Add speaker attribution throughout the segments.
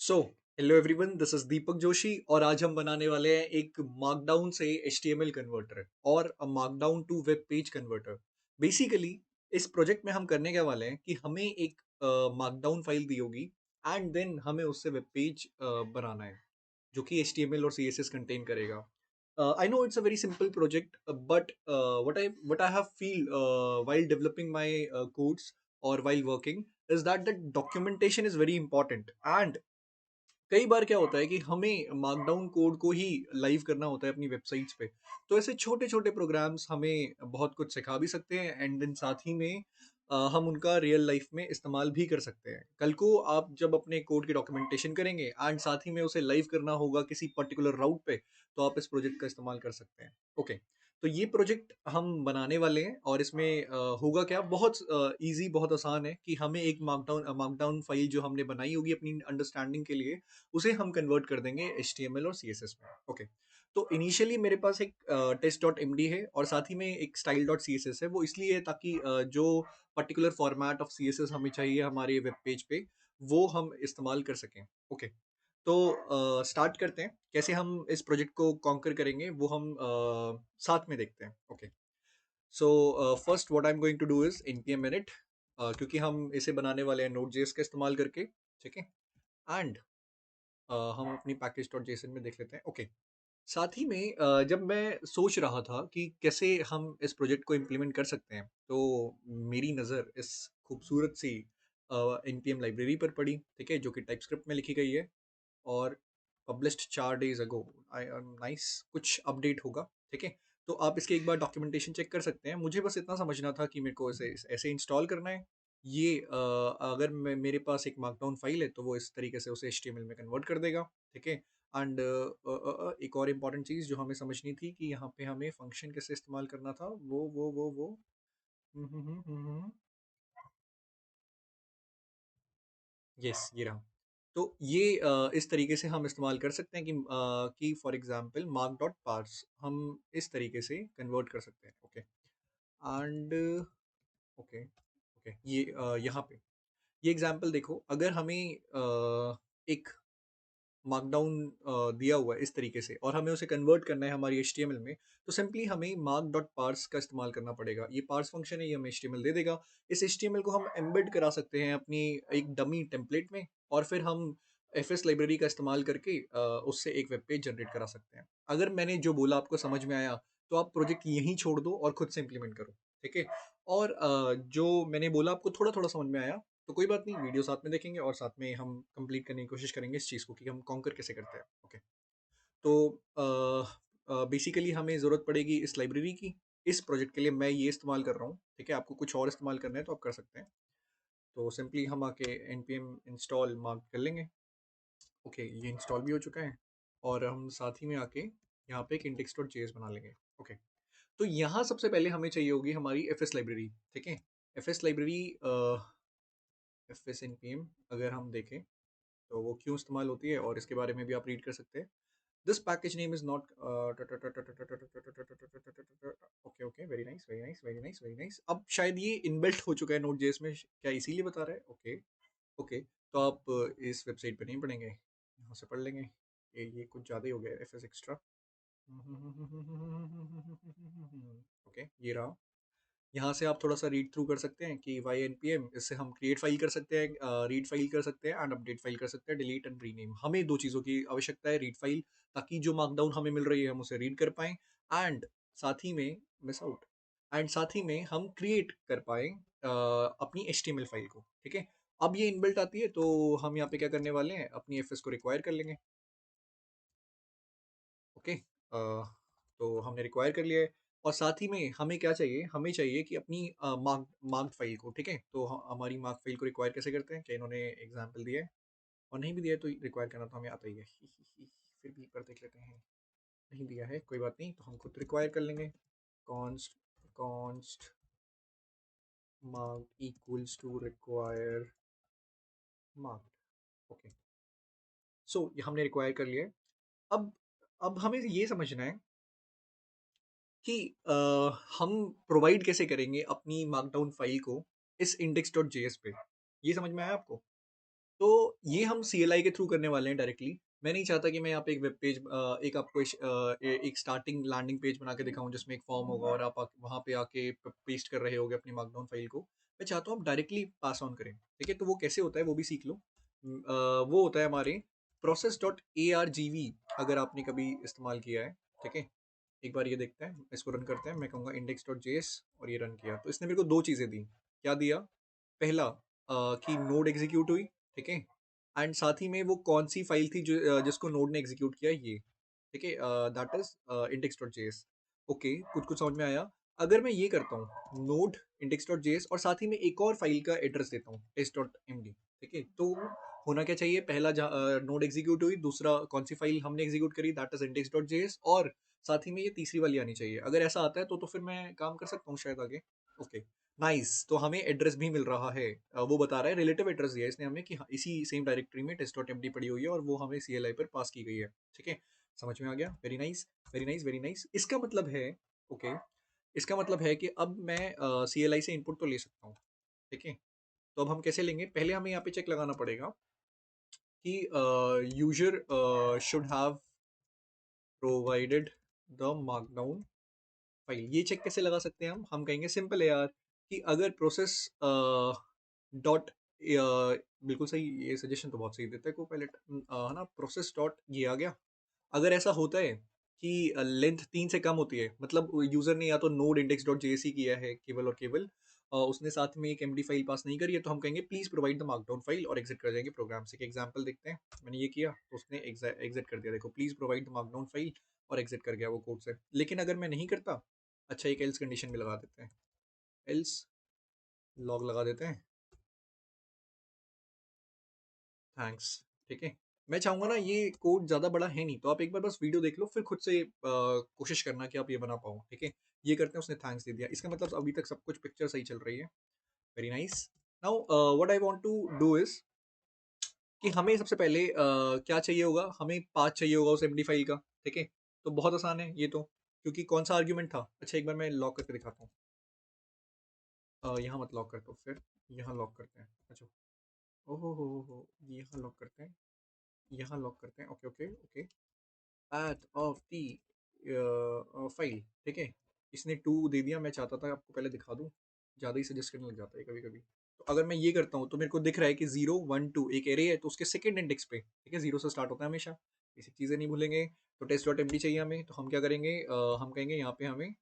Speaker 1: So hello everyone, this is Deepak Joshi और आज हम बनाने वाले हैं एक मार्कडाउन से HTML कन्वर्टर और markdown to web page converter. Basically इस प्रोजेक्ट में हम करने क्या वाले हैं कि हमें एक मार्कडाउन फाइल दी होगी एंड देन हमें उससे वेब पेज बनाना है जो कि HTML और CSS कंटेन करेगा। I know it's a very simple project, but what I have feel while developing my codes or while working is that the documentation is very important. And कई बार क्या होता है कि हमें मार्कडाउन कोड को ही live करना होता है अपनी वेबसाइट्स पे। तो ऐसे छोटे छोटे प्रोग्राम्स हमें बहुत कुछ सिखा भी सकते हैं एंड देन साथ ही में हम उनका रियल लाइफ में इस्तेमाल भी कर सकते हैं। कल को आप जब अपने कोड की डॉक्यूमेंटेशन करेंगे एंड साथ ही में उसे लाइव करना होगा किसी पर्टिकुलर राउट पे, तो आप इस प्रोजेक्ट का इस्तेमाल कर सकते हैं। ओके, तो ये प्रोजेक्ट हम बनाने वाले हैं और इसमें होगा क्या, बहुत इजी, बहुत आसान है कि हमें एक मार्कडाउन फाइल जो हमने बनाई होगी अपनी अंडरस्टैंडिंग के लिए, उसे हम कन्वर्ट कर देंगे HTML और CSS में। ओके, तो इनिशियली मेरे पास एक test.md है और साथ ही में एक style.css है। वो इसलिए है ताकि जो पर्टिकुलर फॉर्मेट ऑफ CSS हमें चाहिए हमारे वेब पेज पे, वो हम इस्तेमाल कर सकें। ओके, तो स्टार्ट करते हैं कैसे हम इस प्रोजेक्ट को कॉन्कर करेंगे, वो हम साथ में देखते हैं। Okay, so first what I am going to do is npm init, क्योंकि हम इसे बनाने वाले हैं Node.js का इस्तेमाल करके। ठीक है, एंड हम अपनी पैकेज डॉट जेसन में देख लेते हैं। ओके, साथ ही में जब मैं सोच रहा था कि कैसे हम इस प्रोजेक्ट को इम्प्लीमेंट कर सकते हैं, तो मेरी नज़र इस खूबसूरत सी npm लाइब्रेरी पर पड़ी। ठीक है, जो कि टाइपस्क्रिप्ट में लिखी गई है और published 4 days ago. I nice, कुछ अपडेट होगा। ठीक है, तो आप इसके एक बार डॉक्यूमेंटेशन चेक कर सकते हैं। मुझे बस इतना समझना था कि मेरे को इसे ऐसे इंस्टॉल करना है। ये अगर मेरे पास एक मार्कडाउन फाइल है तो वो इस तरीके से उसे HTML में कन्वर्ट कर देगा। ठीक है, एंड एक और इम्पॉर्टेंट चीज़ जो हमें समझनी थी कि यहाँ पे हमें फंक्शन कैसे इस्तेमाल करना था, वो यस, ये रहा। तो ये इस तरीके से हम इस्तेमाल कर सकते हैं कि for example mark dot parse हम इस तरीके से कन्वर्ट कर सकते हैं। ओके, एंड ओके ओके, ये यहाँ पे ये एग्जांपल देखो, अगर हमें एक मार्कडाउन दिया हुआ है इस तरीके से और हमें उसे कन्वर्ट करना है हमारी HTML में, तो सिंपली हमें mark डॉट पार्स का इस्तेमाल करना पड़ेगा। ये पार्स फंक्शन है, ये हमें HTML दे देगा। इस HTML को हम एम्बेड करा सकते हैं अपनी एक डमी टेम्पलेट में और फिर हम FS लाइब्रेरी का इस्तेमाल करके उससे एक वेब पेज जनरेट करा सकते हैं। अगर मैंने जो बोला आपको समझ में आया, तो आप प्रोजेक्ट यहीं छोड़ दो और खुद से इम्प्लीमेंट करो। ठीक है, और जो मैंने बोला आपको थोड़ा थोड़ा समझ में आया, तो कोई बात नहीं, वीडियो साथ में देखेंगे और साथ में हम कंप्लीट करने की कोशिश करेंगे इस चीज़ को कि हम कॉन्कर कैसे करते हैं। ओके, तो बेसिकली हमें ज़रूरत पड़ेगी इस लाइब्रेरी की। इस प्रोजेक्ट के लिए मैं ये इस्तेमाल कर रहा हूँ। ठीक है, आपको कुछ और इस्तेमाल करना है तो आप कर सकते हैं। तो सिंपली हम आके npm इंस्टॉल मार्क कर लेंगे। ओके, ये इंस्टॉल भी हो चुका है और हम साथ ही में आके यहाँ पे एक index.js बना लेंगे। ओके, तो यहाँ सबसे पहले हमें चाहिए होगी हमारी FS लाइब्रेरी। ठीक है, FS लाइब्रेरी, FS npm अगर हम देखें तो वो क्यों इस्तेमाल होती है और इसके बारे में भी आप रीड कर सकते हैं। This package name is not, okay okay, very nice very nice very nice very nice. अब शायद ये इनबिल्ट हो चुका है नोट जेएस में, क्या इसीलिए बता रहा है? ओके ओके, तो आप इस वेबसाइट पे नहीं पढ़ेंगे, यहाँ से पढ़ लेंगे। ये कुछ ज़्यादा ही हो गया, FS एक्स्ट्रा। ओके, ये रहा। यहाँ से आप थोड़ा सा रीड थ्रू कर सकते हैं कि वाई एन पी एम, इससे हम क्रिएट फाइल कर सकते हैं, रीड फाइल कर सकते हैं एंड अपडेट फाइल कर सकते हैं, डिलीट एंड रीनेम। हमें दो चीज़ों की आवश्यकता है, रीड फाइल ताकि जो मार्कडाउन हमें मिल रही है हम उसे रीड कर पाएँ, एंड साथ ही में मिस आउट, एंड साथ ही में हम क्रिएट कर पाएँ अपनी HTML फाइल को। ठीक है, अब ये इनबिल्ट आती है तो हम यहाँ पे क्या करने वाले हैं, अपनी एफ को रिक्वायर कर लेंगे। ओके, तो हमने रिक्वायर कर लिया है और साथ ही में हमें क्या चाहिए, हमें चाहिए कि अपनी मार्क्ड फाइल को। ठीक है, तो हमारी मार्क फाइल को रिक्वायर कैसे करते हैं, क्या इन्होंने एग्जाम्पल दिया है? और नहीं भी दिया है तो रिक्वायर करना तो हमें आता ही है। फिर भी एक बार देख लेते हैं। नहीं दिया है, कोई बात नहीं, तो हम खुद रिक्वायर कर लेंगे। Const const marked equals to require marked. Okay, so ये हमने रिक्वायर कर लिया है। अब अब हमें ये समझना है कि हम प्रोवाइड कैसे करेंगे अपनी मार्कडाउन फाइल को इस index.js पे। ये समझ में आया आपको? तो ये हम CLI के थ्रू करने वाले हैं डायरेक्टली। मैं नहीं चाहता कि मैं यहाँ पे एक वेब पेज एक आपको एक स्टार्टिंग लैंडिंग पेज बना के दिखाऊँ जिसमें एक फॉर्म होगा और आप वहाँ पे आके पेस्ट कर रहे होगे अपनी मार्कडाउन फाइल को। मैं चाहता हूँ आप डायरेक्टली पास ऑन करें, ठीक है? तो वो कैसे होता है वो भी सीख लो। वो होता है हमारे process.argv, अगर आपने कभी इस्तेमाल किया है, ठीक है? एक बार ये देखते हैं, इसको रन करते हैं। मैं कहूँगा index.js और ये रन किया तो इसने मेरे को दो चीज़ें दी। क्या दिया? पहला कि नोड एग्जीक्यूट हुई, ठीक है? एंड साथ ही में वो कौन सी फाइल थी जिसको नोड ने एग्जीक्यूट किया, ये, ठीक है? That is index.js। ओके, कुछ कुछ समझ में आया। अगर मैं ये करता हूँ नोड index.js और साथ ही में एक और फाइल का एड्रेस देता हूँ test.md, ठीक है? तो होना क्या चाहिए? पहला नोड एग्जीक्यूट हुई, दूसरा कौन सी फाइल हमने एग्जीक्यूट करी, दैट इज index.js, और साथ ही में ये तीसरी वाली आनी चाहिए। अगर ऐसा आता है तो फिर मैं काम कर सकता हूँ शायद आगे। Okay, nice. तो हमें एड्रेस भी मिल रहा है। वो बता रहा है रिलेटिव एड्रेस दिया है इसने हमें कि हाँ, इसी सेम डायरेक्टरी में test.md पड़ी हुई है और वो हमें CLI पर पास की गई है, ठीक है? समझ में आ गया? Very nice, very nice, very nice. इसका मतलब है, ओके, इसका मतलब है कि अब मैं CLI से इनपुट तो ले सकता हूँ, ठीक है? तो अब हम कैसे लेंगे? पहले हमें यहाँ पे चेक लगाना पड़ेगा कि user should have provided the markdown file. ये चेक कैसे लगा सकते हैं हम कहेंगे सिंपल है यार, कि अगर प्रोसेस डॉट, बिल्कुल सही, ये सजेशन तो बहुत सही देता है को पायलट, है ना? प्रोसेस डॉट ये आ गया। अगर ऐसा होता है कि लेंथ 3 से कम होती है, मतलब यूजर ने या तो नोड इंडेक्स डॉट जेएसई किया है केवल और केवल, उसने साथ में एक एमडी फाइल पास नहीं करी है, तो हम कहेंगे please provide the markdown file और एग्जिट कर जाएंगे प्रोग्राम से। एक एग्जांपल देखते हैं। मैंने ये किया तो उसने एग्जिट कर दिया, देखो, please provide the markdown file, और एग्जिट कर गया वो कोड से। लेकिन अगर मैं नहीं करता, अच्छा, एक एल्स कंडीशन भी लगा देते हैं, एल्स लॉग लगा देते हैं, थैंक्स, ठीक है? मैं चाहूंगा ना, ये कोड ज़्यादा बड़ा है नहीं, तो आप एक बार बस वीडियो देख लो, फिर खुद से कोशिश करना कि आप ये बना पाओ, ठीक है? ये करते हैं, उसने थैंक्स दे दिया, इसका मतलब अभी तक सब कुछ पिक्चर सही चल रही है। Very nice. Now what I want to do is कि हमें सबसे पहले क्या चाहिए होगा? हमें पाथ चाहिए होगा उस एमडी फाइल का, ठीक है? तो बहुत आसान है ये तो, क्योंकि कौन सा आर्ग्यूमेंट था? अच्छा, एक बार मैं लॉक करके दिखाता हूँ। यहाँ मत लॉक कर दो, फिर यहाँ लॉक करते हैं। अच्छा, ओहो हो, यहाँ लॉक करते हैं, यहाँ लॉक करते हैं। Okay okay okay, path of the file, ठीक है? इसने 2 दे दिया। मैं चाहता था आपको पहले दिखा दूं, ज़्यादा ही सजेस्ट करने लग जाता है कभी कभी। तो अगर मैं ये करता हूँ तो मेरे को दिख रहा है कि 0 1 2 एक एरे है, तो उसके सेकंड इंडेक्स पे, ठीक है, 0 से स्टार्ट होता है हमेशा। बेसिक चीज़ें नहीं भूलेंगे। तो test.md चाहिए हमें, तो हम क्या करेंगे? हम कहेंगे यहाँ पे हमें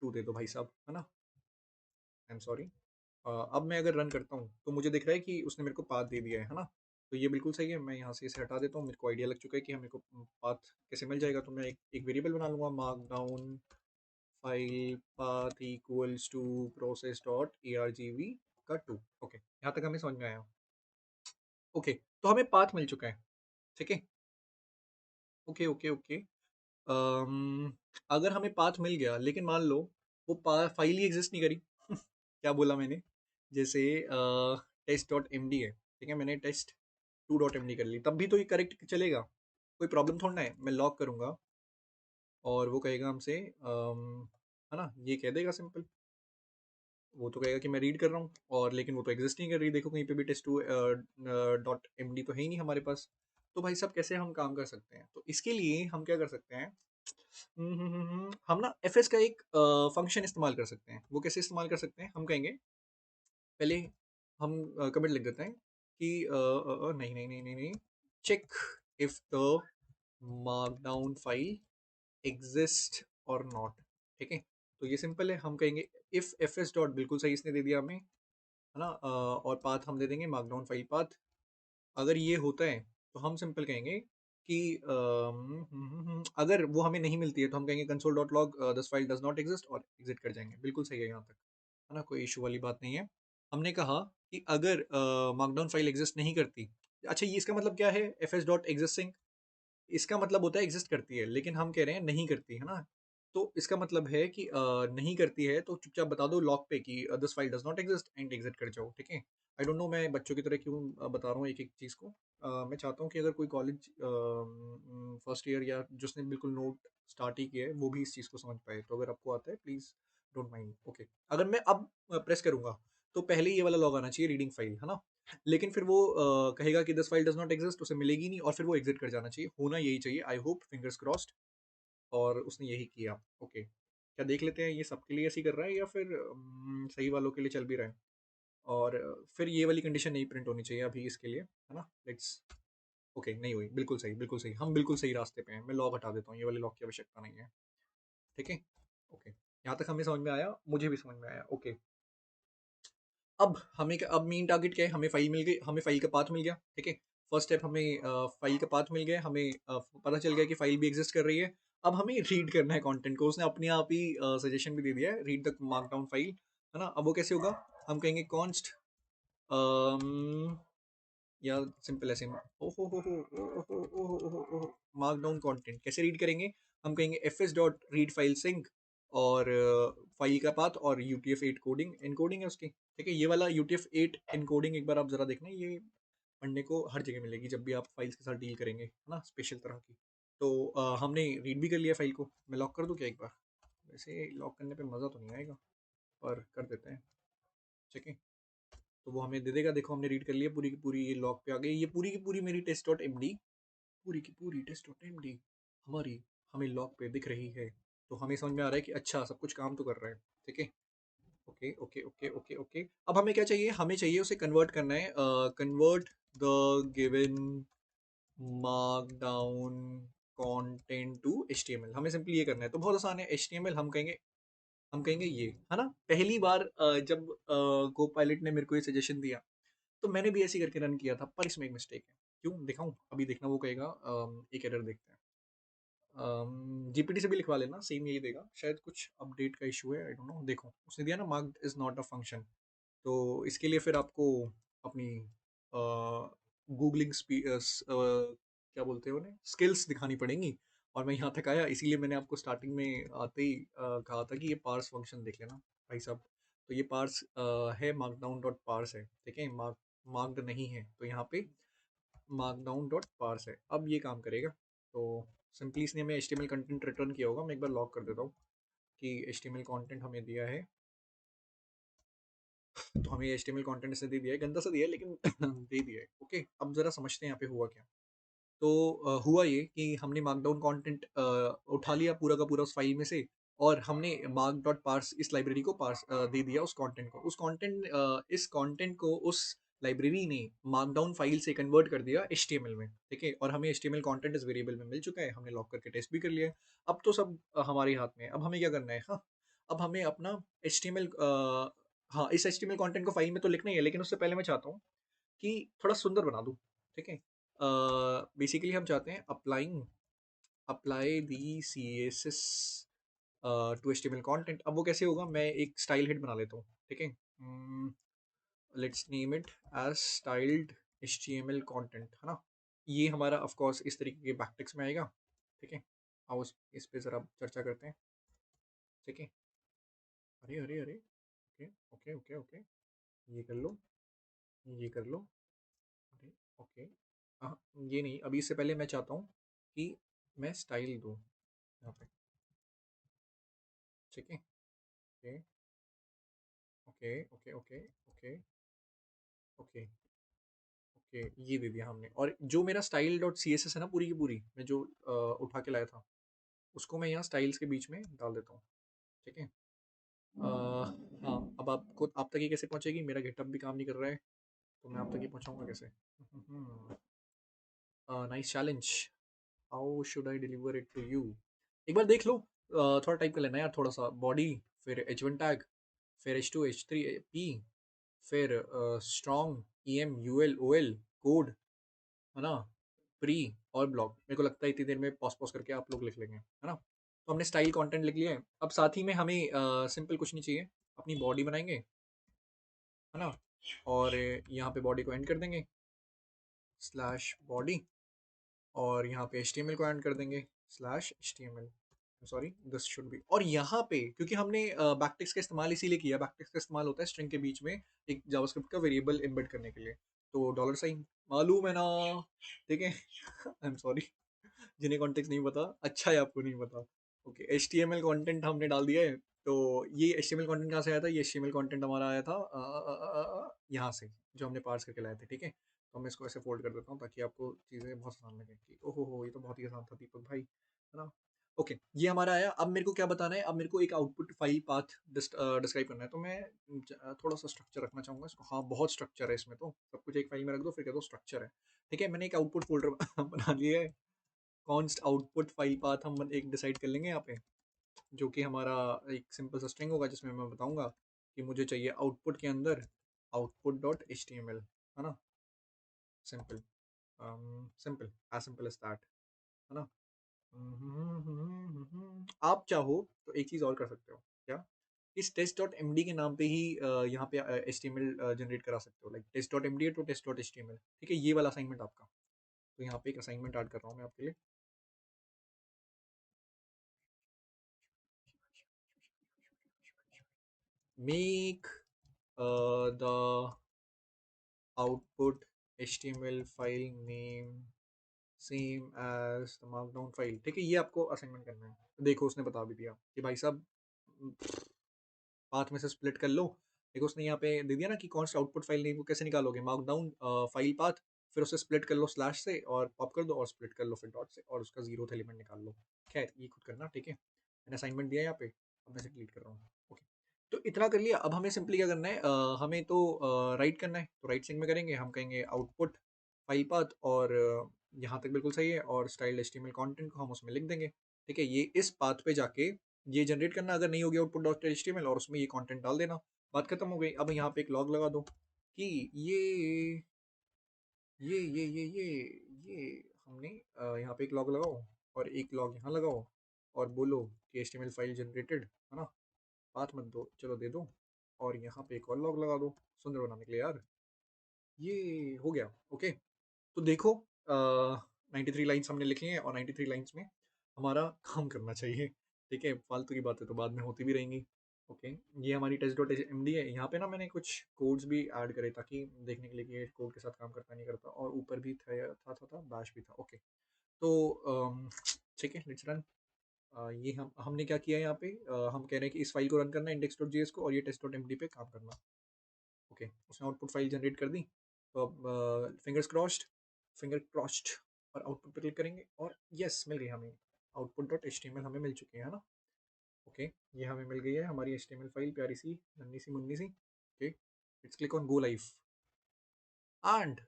Speaker 1: 2 दे दो भाई साहब, है ना? I am sorry. अब मैं अगर रन करता हूँ तो मुझे दिख रहा है कि उसने मेरे को पाथ दे दिया है ना? तो ये बिल्कुल सही है। मैं यहाँ से इसे हटा देता हूँ। मेरे को आइडिया लग चुका है कि हमें को पाथ कैसे मिल जाएगा। तो मैं एक वेरिएबल बना लूँगा, markdown file path equals to process dot A R G V का 2। ओके, यहाँ तक हमें समझ में आया। ओके, तो हमें पाथ मिल चुका है, ठीक है? Okay okay okay. अगर हमें पाथ मिल गया, लेकिन मान लो वो फाइल ही एग्जिस्ट नहीं करी। क्या बोला मैंने? जैसे टेस्ट डॉट एम डी है, ठीक है, मैंने टेस्ट 2.md कर ली, तब भी तो ये करेक्ट चलेगा, कोई प्रॉब्लम थोड़ा ना है। मैं लॉक करूंगा और वो कहेगा हमसे, है ना, ये कह देगा सिंपल। वो तो कहेगा कि मैं रीड कर रहा हूँ, और लेकिन वो तो एग्जिस्ट नहीं कर रही। देखो, कहीं पे भी test2.md तो है ही नहीं हमारे पास। तो भाई साहब, कैसे हम काम कर सकते हैं? तो इसके लिए हम क्या कर सकते हैं? हम ना fs का एक फंक्शन इस्तेमाल कर सकते हैं। वो कैसे इस्तेमाल कर सकते हैं? हम कहेंगे, पहले हम कमेंट लिख देते हैं कि नहीं नहीं नहीं नहीं नहीं, check if the markdown file exist और नॉट, ठीक है? तो ये सिंपल है। हम कहेंगे इफ एफ एस डॉट, बिल्कुल सही इसने दे दिया हमें, है ना? और पाथ हम दे देंगे मार्कडाउन फाइल पाथ। अगर ये होता है तो हम सिंपल कहेंगे कि अगर वो हमें नहीं मिलती है तो हम कहेंगे console dot log this file does not exist, और एग्जिट कर जाएंगे। बिल्कुल सही है यहाँ तक, है ना? कोई इशू वाली बात नहीं है। हमने कहा कि अगर मार्कडाउन फाइल एग्जिस्ट नहीं करती, अच्छा, ये इसका मतलब क्या है? एफ एस डॉट एग्जिस्टिंग, इसका मतलब होता है एग्जिस्ट करती है, लेकिन हम कह रहे हैं नहीं करती, है ना? तो इसका मतलब है कि नहीं करती है तो चुपचाप बता दो लॉग पे कि this file does not exist and exit कर जाओ, ठीक है? आई डोंट नो मैं बच्चों की तरह क्यों बता रहा हूँ एक एक चीज़ को। मैं चाहता हूँ कि अगर कोई कॉलेज फर्स्ट ईयर या जिसने बिल्कुल नोट स्टार्ट ही किया है, वो भी इस चीज़ को समझ पाए। तो अगर आपको आता है, प्लीज़ डोंट माइंड। ओके, अगर मैं अब प्रेस करूंगा तो पहले ये वाला लॉग आना चाहिए, रीडिंग फाइल, है ना? लेकिन फिर वो कहेगा कि this file does not exist, उसे मिलेगी नहीं और फिर वो एग्जिट कर जाना चाहिए, होना यही चाहिए, आई होप, फिंगर्स क्रॉस्ड। और उसने यही किया। ओके, क्या देख लेते हैं ये सबके लिए ऐसे ही कर रहा है या फिर सही वालों के लिए चल भी रहा है। और फिर ये वाली कंडीशन नहीं प्रिंट होनी चाहिए अभी इसके लिए, है ना। लेट्स, ओके, नहीं हुई, बिल्कुल सही, बिल्कुल सही, हम बिल्कुल सही रास्ते पे हैं। मैं लॉक हटा देता हूँ, ये वाले लॉक की आवश्यकता नहीं है। ठीक है, ओके, यहाँ तक हमें समझ में आया, मुझे भी समझ में आया। ओके, अब मेन टारगेट क्या है, हमें फाइल मिल गई, हमें फाइल का पाथ मिल गया। ठीक है, फर्स्ट स्टेप, हमें फाइल का पाथ मिल गया, हमें पता चल गया कि फाइल भी एग्जिस्ट कर रही है। अब हमें रीड करना है कंटेंट को, उसने अपने आप ही सजेशन भी दे दिया है, रीड द मार्कडाउन फाइल, है ना। अब वो कैसे होगा, हम कहेंगे कॉन्स्ट, या सिंपल ऐसे, ओ मार्कडाउन कंटेंट कैसे रीड करेंगे, हम कहेंगे fs dot read file sync, और फाइल का पाथ और UTF-8 कोडिंग इनकोडिंग है उसकी। ठीक है, ये वाला UTF-8 इनकोडिंग एक बार आप जरा देखना, ये पढ़ने को हर जगह मिलेगी जब भी आप फाइल्स के साथ डील करेंगे, है ना, स्पेशल तरह की। तो हमने रीड भी कर लिया फाइल को, मैं लॉक कर दूं क्या एक बार, वैसे लॉक करने पे मज़ा तो नहीं आएगा, पर कर देते हैं। ठीक है, तो वो हमें दे देगा, देखो हमने रीड कर लिया पूरी की पूरी, ये लॉग पे आ गई, ये पूरी की पूरी मेरी टेस्ट डॉट एम डी, पूरी की पूरी टेस्ट डॉट एम डी हमारी हमें लॉग पे दिख रही है। तो हमें समझ में आ रहा है कि अच्छा सब कुछ काम तो कर रहा है। ठीक है, okay okay okay okay okay. अब हमें क्या चाहिए, हमें चाहिए उसे कन्वर्ट करना है, convert the given markdown content to HTML, हमें सिंपली ये करना है। तो बहुत आसान है, HTML हम कहेंगे ये, है ना। पहली बार जब को पायलट ने मेरे को ये सजेशन दिया, तो मैंने भी ऐसे ही करके रन किया था, पर इसमें एक मिस्टेक है। क्यों दिखाऊं, अभी देखना, वो कहेगा एक एरर देखते हैं। जीपीटी से भी लिखवा लेना, सेम यही देगा, शायद कुछ अपडेट का इशू है, आई डोंट नो। देखो उसने दिया ना, marked is not a function. तो इसके लिए फिर आपको अपनी गूगलिंग क्या बोलते हैं उन्हें, स्किल्स दिखानी पड़ेंगी। और मैं यहाँ तक आया, इसीलिए मैंने आपको स्टार्टिंग में आते ही कहा था कि ये पार्स फंक्शन देख लेना भाई साहब। तो ये पार्स है, मार्कडाउन डॉट पार्स है। ठीक है, मार्क्ड नहीं है, तो यहाँ पे मार्कडाउन डॉट पार्स है, अब ये काम करेगा। तो सिंपली इसने हमें HTML कंटेंट रिटर्न किया होगा, मैं एक बार लॉक कर देता हूँ कि HTML कंटेंट हमें दिया है। तो हमें HTML कंटेंट इसने दे दिया है, गंदा सा दिया है लेकिन दे दिया है। ओके, अब जरा समझते हैं यहाँ पे हुआ क्या। तो हुआ ये कि हमने मार्कडाउन कंटेंट उठा लिया पूरा का पूरा उस फाइल में से, और हमने मार्क डॉट पार्स इस लाइब्रेरी को पार्स दे दिया उस कंटेंट को, इस कंटेंट को उस लाइब्रेरी ने मार्कडाउन फाइल से कन्वर्ट कर दिया HTML में। ठीक है, और हमें HTML कंटेंट इस वेरिएबल में मिल चुका है, हमने लॉक करके टेस्ट भी कर लिया है। अब तो सब हमारे हाथ में है, अब हमें क्या करना है, हाँ, अब हमें अपना HTML, हाँ, इस HTML कंटेंट को फाइल में तो लिखना ही है, लेकिन उससे पहले मैं चाहता हूँ कि थोड़ा सुंदर बना दूँ। ठीक है, बेसिकली हम चाहते हैं apply the CSS to HTML content. अब वो कैसे होगा, मैं एक स्टाइल हेड बना लेता हूँ। ठीक है, let's name it as styled HTML content, है ना। ये हमारा ऑफ कोर्स इस तरीके के बैकटिक्स में आएगा। ठीक है, आओ इस पे ज़रा चर्चा करते हैं। ठीक है, अरे अरे अरे, ओके ओके ओके ओके, ये कर लो, ये कर लो, अरे ओके, हाँ, ये नहीं, अभी इससे पहले मैं चाहता हूँ कि मैं स्टाइल दूँ यहाँ पे। ठीक है, okay okay okay okay okay okay okay, ये दे दिया हमने। और जो मेरा स्टाइल डॉट CSS है ना, पूरी की पूरी मैं जो उठा के लाया था, उसको मैं यहाँ स्टाइल्स के बीच में डाल देता हूँ। ठीक है, हाँ, अब आपको आप तक ये कैसे पहुँचेगी, मेरा गिटहब भी काम नहीं कर रहा है, तो मैं आप तक ये पहुँचाऊँगा कैसे। Nice challenge, how should I deliver it to you. एक बार देख लो, थोड़ा टाइप कर लेना यार, थोड़ा सा बॉडी, फिर H1 टैग, फिर H2 H3 P, फिर स्ट्रॉन्ग EMULOL कोड, है ना, प्री और ब्लॉक। मेरे को लगता है इतनी देर में पॉज पॉज करके आप लोग लिख लेंगे, है ना। तो हमने स्टाइल कंटेंट लिख लिया है, अब साथ ही में हमें सिंपल कुछ नहीं चाहिए, अपनी बॉडी बनाएंगे, है ना। और यहाँ पे बॉडी को एंड कर देंगे, स्लैश बॉडी, और यहाँ पे HTML को ऐड कर देंगे, slash HTML, sorry this should be. और यहाँ पे क्योंकि हमने बैकटिक्स का इस्तेमाल इसीलिए किया, बैकटिक्स का इस्तेमाल होता है स्ट्रिंग के बीच में एक जावास्क्रिप्ट का वेरिएबल एम्बेड करने के लिए। तो डॉलर साइन, मालूम है ना। ठीक है, आई एम सॉरी, जिन्हें कॉन्टेक्स्ट नहीं पता, अच्छा है आपको नहीं पता। ओके, HTML कंटेंट हमने डाल दिया है, तो ये एचटीएमएल कंटेंट कहाँ से आया था? ये एचटीएमएल कंटेंट हमारा आया था यहाँ से, जो हमने पार्स करके लाए थे, ठीक है? तो मैं इसको ऐसे फोल्ड कर देता हूँ ताकि आपको चीज़ें बहुत आसान लगें कि ओहो हो, ये तो बहुत ही आसान था दीपक भाई, है ना? ओके, ये हमारा आया। अब मेरे को क्या बताना है? अब मेरे को एक आउटपुट फाइल पाथ डिस्क्राइब करना है। तो मैं थोड़ा सा स्ट्रक्चर रखना चाहूँगा इसको। हाँ, बहुत स्ट्रक्चर है इसमें तो। सब कुछ एक फाइल में रख दो, फिर कह दो स्ट्रक्चर है। ठीक है, मैंने एक आउटपुट फ़ोल्डर बना लिया है। कॉन्स्ट आउटपुट फाइल पाथ हम एक डिसाइड कर लेंगे यहाँ पे, जो कि हमारा एक सिंपल सा स्ट्रिंग होगा, जिसमें मैं बताऊँगा कि मुझे चाहिए आउटपुट के अंदर आउटपुट डॉट एचटीएमएल, है ना? Simple, simple, as simple as that, है ना? आप चाहो तो एक चीज़ और कर सकते हो। क्या? इस test.md के नाम पे ही यहाँ पे एचटीएमएल जनरेट करा सकते हो, लाइक test.md टू test.html। ठीक है, ये वाला असाइनमेंट आपका। तो यहाँ पे एक असाइनमेंट ऐड कर रहा हूँ मैं आपके लिए। Make the output HTML file name same as the markdown file. ठीक है, ये आपको असाइनमेंट करना है। तो देखो, उसने बता भी दिया कि भाई साहब पाथ में से स्प्लिट कर लो। देखो, उसने यहाँ पे दे दिया ना कि कॉन्स्ट आउटपुट फाइल नेम को कैसे निकालोगे? मार्कडाउन फाइल पाथ, फिर उसे स्प्लिट कर लो स्लैश से और पॉप कर दो, और स्प्लिट कर लो फिर डॉट से, और उसका जीरो एलिमेंट निकाल लो। खैर, ये खुद करना, ठीक है? मैंने असाइनमेंट दिया यहाँ पे, अब मैं इसे डिलीट कर रहा हूँ। ओके, तो इतना कर लिया। अब हमें सिंपली क्या करना है? हमें तो राइट करना है। तो राइट सिंक में करेंगे, हम कहेंगे आउटपुट फाइल पाथ, और यहाँ तक बिल्कुल सही है, और स्टाइल एचटीएमएल कंटेंट को हम उसमें लिख देंगे। ठीक है, ये इस पाथ पे जाके ये जनरेट करना, अगर नहीं होगी आउटपुट डॉट एचटीएमएल, और उसमें ये कंटेंट डाल देना। बात खत्म हो गई। अब यहाँ पे एक लॉग लगा दो कि ये हमने यहाँ पे एक लॉग लगाओ, और एक लॉग यहाँ लगाओ, और बोलो कि एचटीएमएल फाइल जनरेटेड, है ना? बात मत दो, चलो दे दो। और यहाँ पे एक और लॉग लगा दो सुंदर बनाने के लिए यार। ये हो गया। ओके, तो देखो, 93 लाइन्स हमने लिखी हैं, और 93 लाइन्स में हमारा काम करना चाहिए। ठीक है, फालतू की बातें तो बाद में होती भी रहेंगी। ओके, ये हमारी टेस्ट डॉट एम डी है। यहाँ पे ना मैंने कुछ कोड्स भी ऐड करे ताकि देखने के लिए कि ये कोड के साथ काम करता नहीं करता, और ऊपर भी था बैश भी था। ओके, तो ठीक है, लेट्स रन। ये हमने क्या किया है यहाँ पे? हम कह रहे हैं कि इस फाइल को रन करना है इंडेक्स डॉट जेएस को, और ये टेस्ट डॉट एम डी पे काम करना। ओके, उसने आउटपुट फाइल जनरेट कर दी। तो अब फिंगर क्रॉस्ड, और आउटपुट पे क्लिक करेंगे, और यस, मिल गई हमें output dot H T M L, हमें मिल चुकी है ना? ओके, ये हमें मिल गई है हमारी H T M L file, प्यारी सी नन्ही सी मुन्नी सी। Okay, let's click on go live, and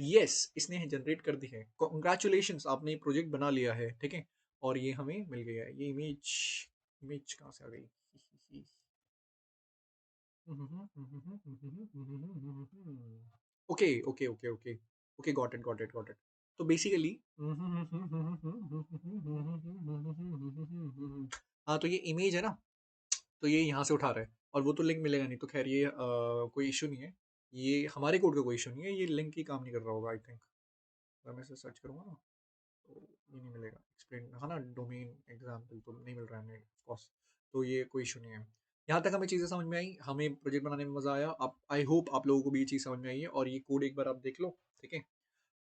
Speaker 1: yes, इसने जनरेट कर दी है। कॉन्ग्रेचुलेशंस, आपने ये प्रोजेक्ट बना लिया है। ठीक है, और ये हमें मिल गया है। ये इमेज, इमेज कहाँ से आ गई? Okay okay okay okay okay, got it got it got it. तो बेसिकली हाँ, तो ये इमेज है ना, तो ये यहाँ से उठा रहा है, और वो तो लिंक मिलेगा नहीं। तो खैर, ये कोई इशू नहीं है। ये हमारे कोड का कोई इशू नहीं है, ये लिंक ही काम नहीं कर रहा होगा आई थिंक। अगर मैं इसे सर्च करूँगा ना, तो ये नहीं मिलेगा। एक्सप्लेन, हाँ ना, डोमेन एग्जाम्पल तो नहीं मिल रहा है हमें, ऑफकोर्स। तो ये कोई इशू नहीं है। यहाँ तक हमें चीज़ें समझ में आई, हमें प्रोजेक्ट बनाने में मज़ा आया। आप, आई होप आप लोगों को भी ये चीज़ समझ में आई है, और ये कोड एक बार आप देख लो। ठीक है,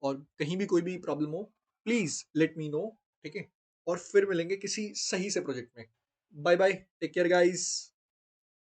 Speaker 1: और कहीं भी कोई भी प्रॉब्लम हो, प्लीज़ लेट मी नो। ठीक है, और फिर मिलेंगे किसी सही से प्रोजेक्ट में। Bye bye, take care guys.